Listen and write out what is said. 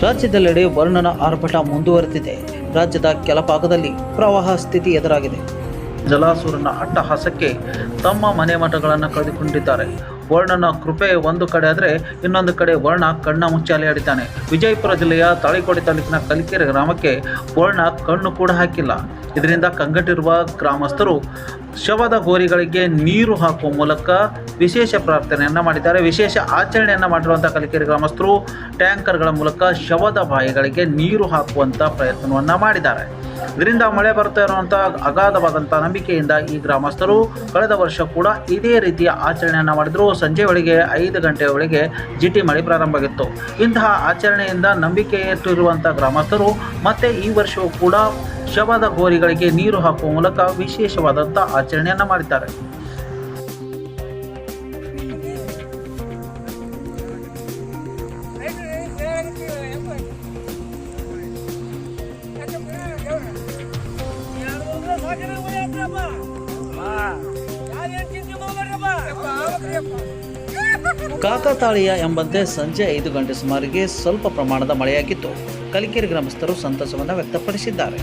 ರಾಜ್ಯದೆಲ್ಲೆಡೆ ವರ್ಣನ ಆರ್ಭಟ ಮುಂದುವರೆದಿದೆ. ರಾಜ್ಯದ ಕೆಲ ಭಾಗದಲ್ಲಿ ಪ್ರವಾಹ ಸ್ಥಿತಿ ಎದುರಾಗಿದೆ. ಜಲಾಸುರನ ಅಟ್ಟಹಾಸಕ್ಕೆ ತಮ್ಮ ಮನೆ ಮಠಗಳನ್ನು ಕಳೆದುಕೊಂಡಿದ್ದಾರೆ. ವರ್ಣನ ಕೃಪೆ ಒಂದು ಕಡೆ ಆದರೆ ಇನ್ನೊಂದು ಕಡೆ ವರ್ಣ ಕಣ್ಣ ಮುಚ್ಚಾಲೆ ಆಡಿದ್ದಾನೆ. ವಿಜಯಪುರ ಜಿಲ್ಲೆಯ ತಾಳಿಕೋಟೆ ತಾಲೂಕಿನ ಕಲಿಕೆರೆ ಗ್ರಾಮಕ್ಕೆ ವರ್ಣ ಕಣ್ಣು ಕೂಡ ಹಾಕಿಲ್ಲ. ಇದರಿಂದ ಕಂಗೆಟ್ಟಿರುವ ಗ್ರಾಮಸ್ಥರು ಶವದ ಹೋರಿಗಳಿಗೆ ನೀರು ಹಾಕುವ ಮೂಲಕ ವಿಶೇಷ ಪ್ರಾರ್ಥನೆಯನ್ನು ಮಾಡಿದ್ದಾರೆ. ವಿಶೇಷ ಆಚರಣೆಯನ್ನು ಮಾಡಿರುವಂಥ ಕಲಿಕೆರೆ ಗ್ರಾಮಸ್ಥರು ಟ್ಯಾಂಕರ್ಗಳ ಮೂಲಕ ಶವದ ಬಾಯಿಗಳಿಗೆ ನೀರು ಹಾಕುವಂಥ ಪ್ರಯತ್ನವನ್ನು ಮಾಡಿದ್ದಾರೆ. ಇದರಿಂದ ಮಳೆ ಬರ್ತಾ ಇರುವಂಥ ಅಗಾಧವಾದಂಥ ನಂಬಿಕೆಯಿಂದ ಈ ಗ್ರಾಮಸ್ಥರು ಕಳೆದ ವರ್ಷ ಕೂಡ ಇದೇ ರೀತಿಯ ಆಚರಣೆಯನ್ನು ಮಾಡಿದರು. ಸಂಜೆ ವೇಳೆಗೆ 5 ಗಂಟೆಯ ವೇಳೆಗೆ ಜಿಟಿ ಮಳೆ ಪ್ರಾರಂಭ ಆಗಿತ್ತು. ಇಂತಹ ಆಚರಣೆಯಿಂದ ನಂಬಿಕೆ ಇಟ್ಟಿರುವಂಥ ಗ್ರಾಮಸ್ಥರು ಮತ್ತೆ ಈ ವರ್ಷವೂ ಕೂಡ ಶವದ ಗೋರಿಗಳಿಗೆ ನೀರು ಹಾಕುವ ಮೂಲಕ ವಿಶೇಷವಾದಂಥ ಆಚರಣೆಯನ್ನು ಮಾಡಿದ್ದಾರೆ. ಕಾಕತಾಳೀಯ ಎಂಬಂತೆ ಸಂಜೆ 5 ಗಂಟೆ ಸುಮಾರಿಗೆ ಸ್ವಲ್ಪ ಪ್ರಮಾಣದ ಮಳೆಯಾಗಿತ್ತು. ಕಲಿಕೆರೆ ಗ್ರಾಮಸ್ಥರು ಸಂತಸವನ್ನು ವ್ಯಕ್ತಪಡಿಸಿದ್ದಾರೆ.